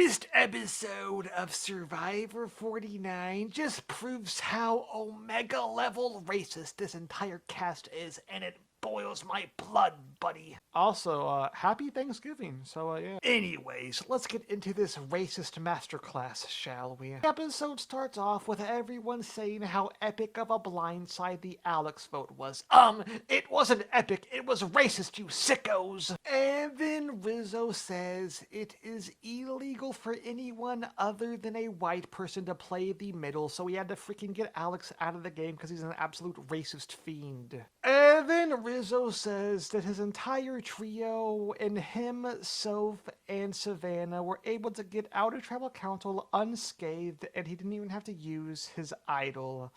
newest episode of Survivor 49 just proves how omega level racist this entire cast is, and it boils my blood, buddy. Also, happy Thanksgiving. So, yeah. Anyways, let's get into this racist masterclass, shall we? The episode starts off with everyone saying how epic of a blindside the Alex vote was. It wasn't epic, it was racist, you sickos! And then Rizzo says it is illegal for anyone other than a white person to play the middle, so he had to freaking get Alex out of the game because he's an absolute racist fiend. And then Rizzo says that his entire trio and him, Soph, and Savannah were able to get out of tribal council unscathed, and he didn't even have to use his idol.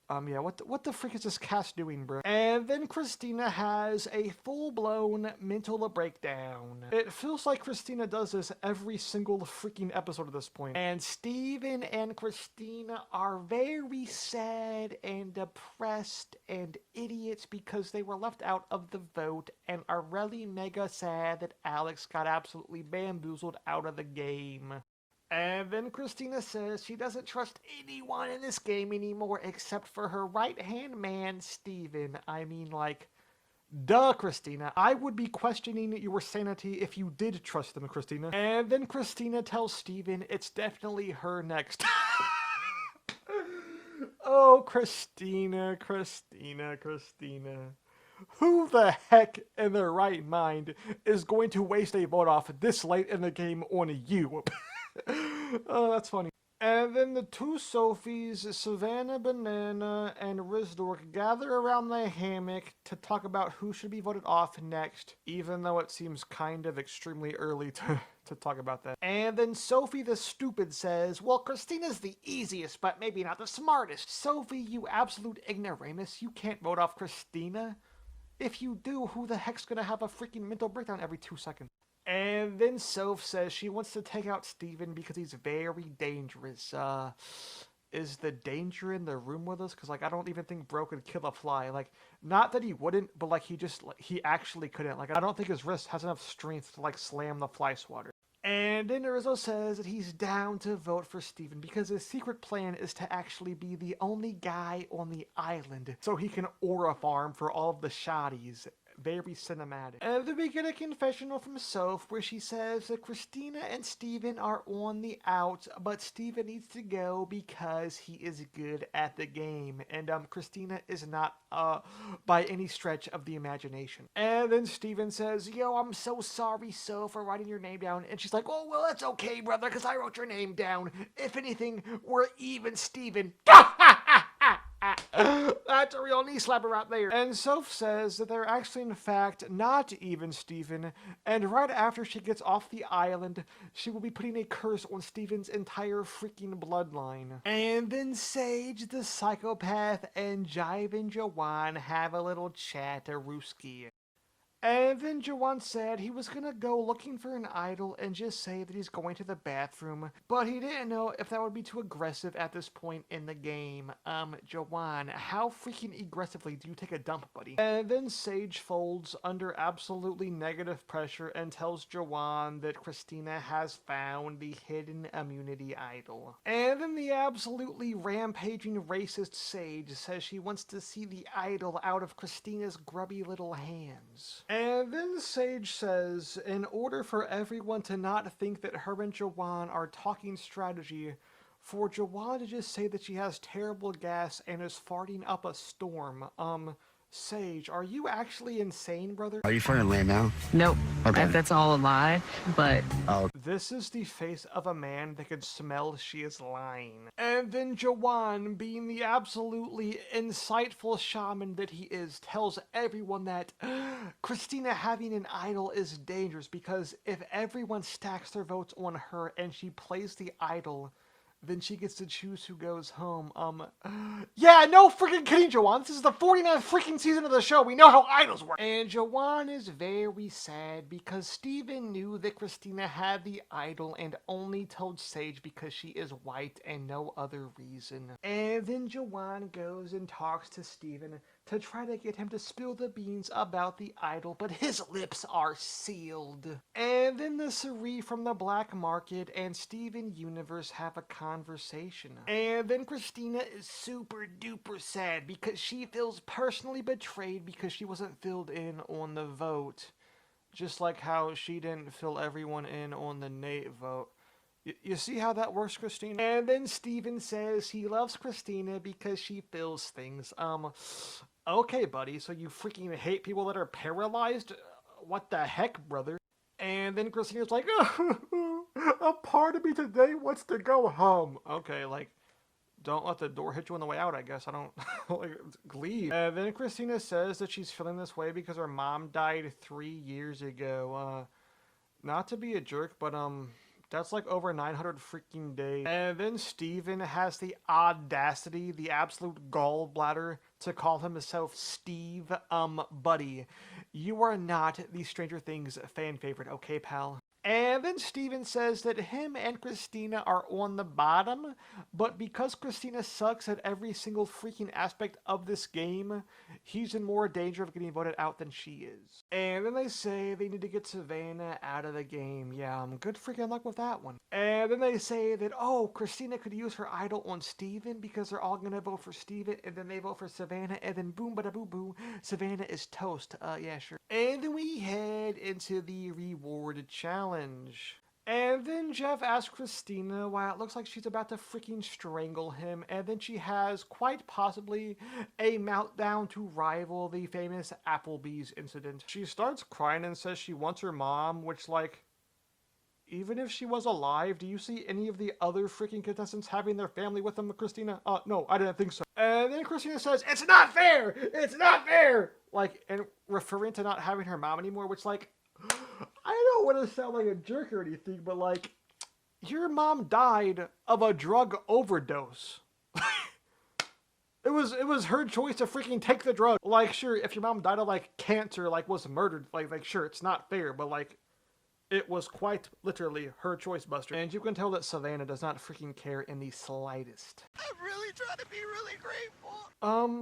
Yeah, what the frick is this cast doing, bro? And then Christina has a full-blown mental breakdown. It feels like Christina does this every single freaking episode at this point. And Steven and Christina are very sad and depressed and idiots because they were left out of the vote and are really mega sad that Alex got absolutely bamboozled out of the game. And then Christina says she doesn't trust anyone in this game anymore except for her right-hand man, Steven. I mean, like, duh, Christina. I would be questioning your sanity if you did trust them, Christina. And then Christina tells Steven it's definitely her next. Oh, Christina. Who the heck in their right mind is going to waste a vote off this late in the game on you? Oh, that's funny. And then the two Sophies, Savannah Banana and Rizdork, gather around the hammock to talk about who should be voted off next, even though it seems kind of extremely early to talk about that. And then Sophie the Stupid says, well, Christina's the easiest, but maybe not the smartest. Sophie, you absolute ignoramus, you can't vote off Christina. If you do, who the heck's gonna have a freaking mental breakdown every 2 seconds? And then Soph says she wants to take out Steven because he's very dangerous. Is the danger in the room with us? Because, like, I don't even think Bro could kill a fly. Like, not that he wouldn't, but, like, he actually couldn't. Like, I don't think his wrist has enough strength to, like, slam the fly swatter. And then Rizzo says that he's down to vote for Steven because his secret plan is to actually be the only guy on the island so he can aura farm for all of the shotties. Very cinematic. And then we get a confessional from Soph where she says that Christina and Steven are on the out, but Steven needs to go because he is good at the game. And Christina is not by any stretch of the imagination. And then Steven says, yo, I'm so sorry, Soph, for writing your name down. And she's like, oh, well, that's okay, brother, because I wrote your name down. If anything, we're even, Steven. That's a real knee slapper right there. And Soph says that they're actually, in fact, not even Steven, and right after she gets off the island, she will be putting a curse on Steven's entire freaking bloodline. And then Sage, the psychopath, and Jive and Jawan have a little chat-a-rooski. And then Jawan said he was gonna go looking for an idol and just say that he's going to the bathroom, but he didn't know if that would be too aggressive at this point in the game. Jawan, how freaking aggressively do you take a dump, buddy? And then Sage folds under absolutely negative pressure and tells Jawan that Christina has found the hidden immunity idol. And then the absolutely rampaging racist Sage says she wants to see the idol out of Christina's grubby little hands. And then Sage says, in order for everyone to not think that her and Jawan are talking strategy, for Jawan to just say that she has terrible gas and is farting up a storm, Sage, are you actually insane, brother? Are you farting right now? Nope. Okay. That's all a lie, but... Oh. This is the face of a man that can smell she is lying. And then Jawan, being the absolutely insightful shaman that he is, tells everyone that Christina having an idol is dangerous because if everyone stacks their votes on her and she plays the idol, then she gets to choose who goes home. Yeah, no freaking kidding, Jawan. This is the 49th freaking season of the show. We know how idols work. And Jawan is very sad because Steven knew that Christina had the idol and only told Sage because she is white and no other reason. And then Jawan goes and talks to Steven to try to get him to spill the beans about the idol, but his lips are sealed. And then the Cerie from the black market and Steven Universe have a conversation. And then Christina is super duper sad because she feels personally betrayed because she wasn't filled in on the vote. Just like how she didn't fill everyone in on the Nate vote. You see how that works, Christina? And then Steven says he loves Christina because she fills things. Okay, buddy, so you freaking hate people that are paralyzed? What the heck, brother? And then Christina's like, a part of me today wants to go home. Okay, like, don't let the door hit you on the way out, I guess. I don't, like, leave. And then Christina says that she's feeling this way because her mom died 3 years ago. Not to be a jerk, but, that's like over 900 freaking days. And then Steven has the audacity, the absolute gallbladder to call himself Steve. Buddy, you are not the Stranger Things fan favorite, okay, pal? And then Steven says that him and Christina are on the bottom, but because Christina sucks at every single freaking aspect of this game, he's in more danger of getting voted out than she is. And then they say they need to get Savannah out of the game. Yeah, good freaking luck with that one. And then they say that, oh, Christina could use her idol on Steven because they're all gonna vote for Steven, and then they vote for Savannah, and then boom, bada boo boo, Savannah is toast. Yeah, sure. And then we head into the reward challenge. And then Jeff asks Christina why it looks like she's about to freaking strangle him, and then she has quite possibly a meltdown to rival the famous Applebee's incident. She starts crying and says she wants her mom, which, like, even if she was alive, do you see any of the other freaking contestants having their family with them, Christina? No, I didn't think so. And then Christina says, it's not fair! It's not fair! Like, and referring to not having her mom anymore, which, like, I don't want to sound like a jerk or anything, but, like, your mom died of a drug overdose. It was her choice to freaking take the drug. Like, sure, if your mom died of, like, cancer, like, was murdered, like, sure, it's not fair, but, like, it was quite literally her choice, Buster. And you can tell that Savannah does not freaking care in the slightest. I'm really trying to be really grateful.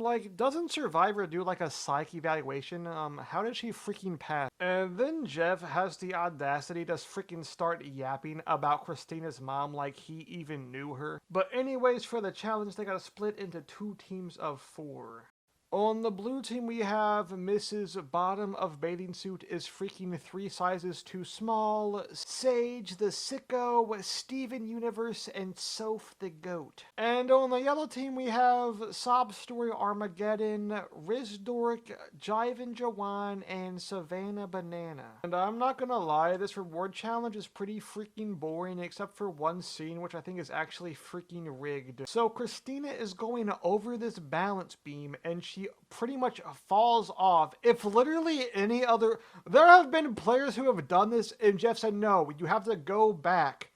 Like, doesn't Survivor do, like, a psych evaluation? How did she freaking pass? And then Jeff has the audacity to freaking start yapping about Christina's mom like he even knew her. But anyways, for the challenge, they gotta split into 2 teams of 4. On the blue team, we have Mrs. Bottom of Bathing Suit is freaking 3 sizes too small, Sage the Sicko, Steven Universe, and Soph the Goat. And on the yellow team, we have Sob Story Armageddon, Rizdork, Jiven Jawan, and Savannah Banana. And I'm not gonna lie, this reward challenge is pretty freaking boring except for one scene which I think is actually freaking rigged. So Christina is going over this balance beam and she pretty much falls off. If literally any other... There have been players who have done this and Jeff said, no, you have to go back.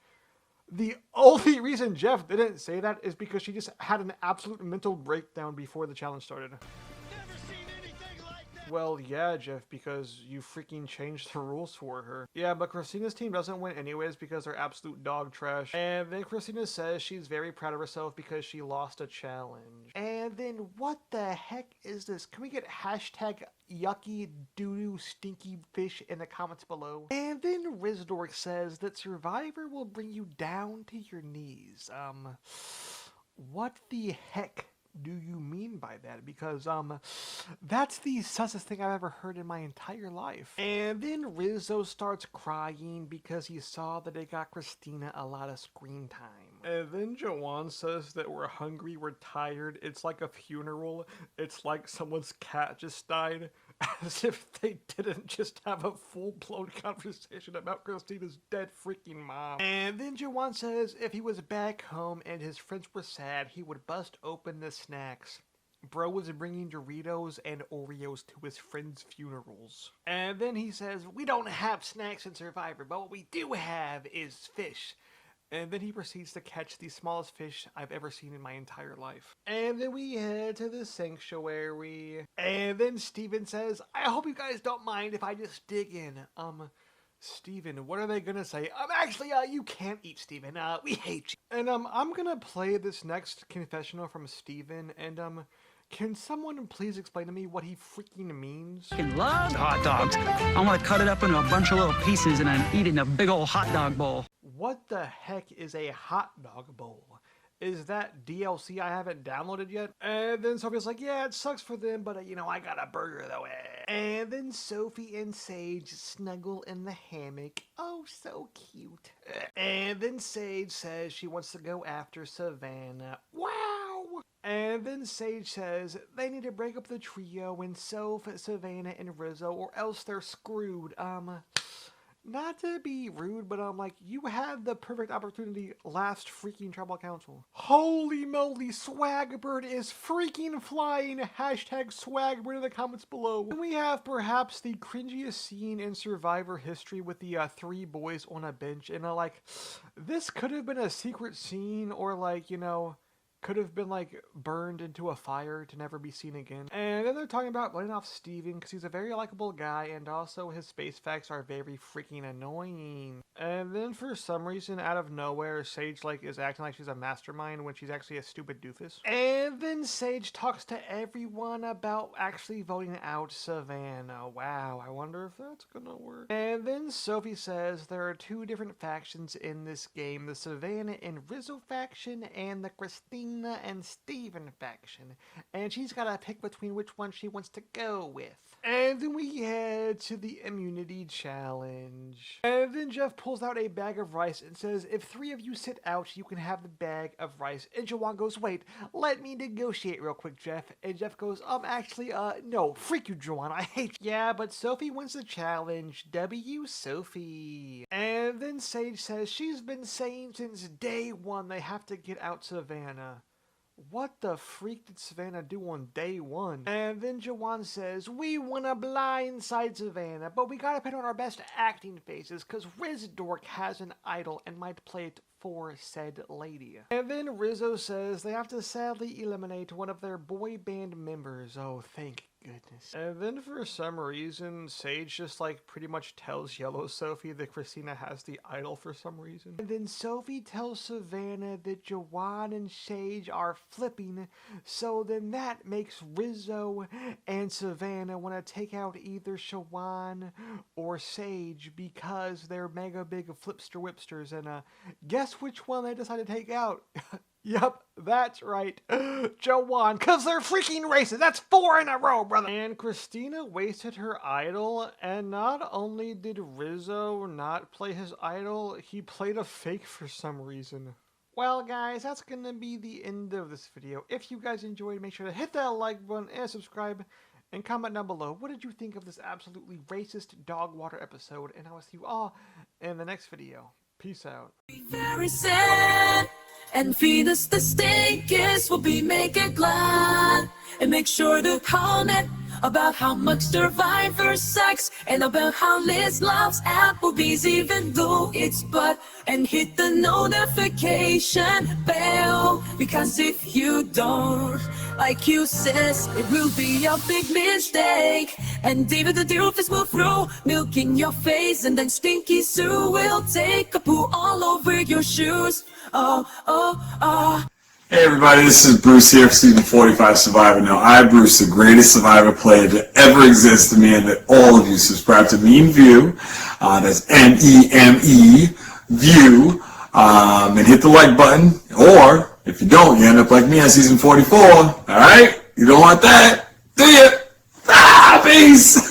The only reason Jeff didn't say that is because she just had an absolute mental breakdown before the challenge started. Well, yeah, Jeff, because you freaking changed the rules for her. Yeah, but Christina's team doesn't win anyways because they're absolute dog trash. And then Christina says she's very proud of herself because she lost a challenge. And then what the heck is this? Can we get hashtag yucky doo-doo stinky fish in the comments below? And then Rizdork says that Survivor will bring you down to your knees. What the heck do you mean by that? Because, that's the sussest thing I've ever heard in my entire life. And then Rizzo starts crying because he saw that it got Christina a lot of screen time. And then Jawan says that we're hungry, we're tired, it's like a funeral, it's like someone's cat just died. As if they didn't just have a full-blown conversation about Christina's dead freaking mom. And then Jawan says if he was back home and his friends were sad, he would bust open the snacks. Bro was bringing Doritos and Oreos to his friends' funerals. And then he says, we don't have snacks in Survivor, but what we do have is fish. And then he proceeds to catch the smallest fish I've ever seen in my entire life. And then we head to the sanctuary. And then Steven says, I hope you guys don't mind if I just dig in. Steven, what are they gonna say? Actually, you can't eat, Steven. We hate you. And, I'm gonna play this next confessional from Steven, and, Can someone please explain to me what he freaking means? I love hot dogs. I want to cut it up into a bunch of little pieces and I'm eating a big old hot dog bowl. What the heck is a hot dog bowl? Is that DLC I haven't downloaded yet? And then Sophie's like, yeah, it sucks for them, but you know, I got a burger though. And then Sophie and Sage snuggle in the hammock. Oh, so cute. And then Sage says she wants to go after Savannah. Wow! And then Sage says they need to break up the trio and Soph, Savannah, and Rizzo, or else they're screwed. Not to be rude, but I'm like, you had the perfect opportunity last freaking Tribal Council. Holy moly, Swagbird is freaking flying! Hashtag Swagbird in the comments below. And we have perhaps the cringiest scene in Survivor history with the 3 boys on a bench. And like, this could have been a secret scene or like, you know, could have been like burned into a fire to never be seen again. And then they're talking about letting off Steven because he's a very likable guy and also his space facts are very freaking annoying. And then for some reason out of nowhere Sage like is acting like she's a mastermind when she's actually a stupid doofus. And then Sage talks to everyone about actually voting out Savannah. Wow, I wonder if that's gonna work. And then Sophie says there are 2 different factions in this game, the Savannah and Rizzo faction and the Christina and Steven faction, and she's got to pick between which one she wants to go with. And then we head to the immunity challenge. And then Jeff pulls out a bag of rice and says, if 3 of you sit out, you can have the bag of rice. And Jawan goes, wait, let me negotiate real quick, Jeff. And Jeff goes, actually, no, freak you, Jawan, I hate you. Yeah, but Sophie wins the challenge. W Sophie. And then Sage says she's been saying since day 1 they have to get out Savannah. What the freak did Savannah do on day 1? And then Jawan says, we want to blindside Savannah, but we gotta put on our best acting faces because Riz Dork has an idol and might play it for said lady. And then Rizzo says they have to sadly eliminate one of their boy band members. Oh, thank goodness. And then for some reason, Sage just like pretty much tells Yellow Sophie that Christina has the idol for some reason. And then Sophie tells Savannah that Jawan and Sage are flipping, so then that makes Rizzo and Savannah want to take out either Shawan or Sage because they're mega big flipster whipsters. And guess which one they decide to take out? Yep, that's right. Jawan, cause they're freaking racist. That's 4 in a row, brother. And Christina wasted her idol, and not only did Rizzo not play his idol, he played a fake for some reason. Well, guys, that's gonna be the end of this video. If you guys enjoyed, make sure to hit that like button and subscribe, and comment down below. What did you think of this absolutely racist dog water episode? And I will see you all in the next video. Peace out. Very sad and feed us the steakest. We'll be making glad and make sure to comment about how much Survivor sucks and about how Liz loves Applebee's even though it's butt, and hit the notification bell because if you don't, like you says, it will be a big mistake. And David the Doofus will throw milk in your face, and then Stinky Sue will take a poo all over your shoes. Hey everybody, this is Bruce here for season 45 Survivor. Now I, Bruce, the greatest Survivor player to ever exist, demand that all of you subscribe to Meme View, that's M-E-M-E, View, and hit the like button, or if you don't, you end up like me on season 44, alright? You don't want that, do you? Peace!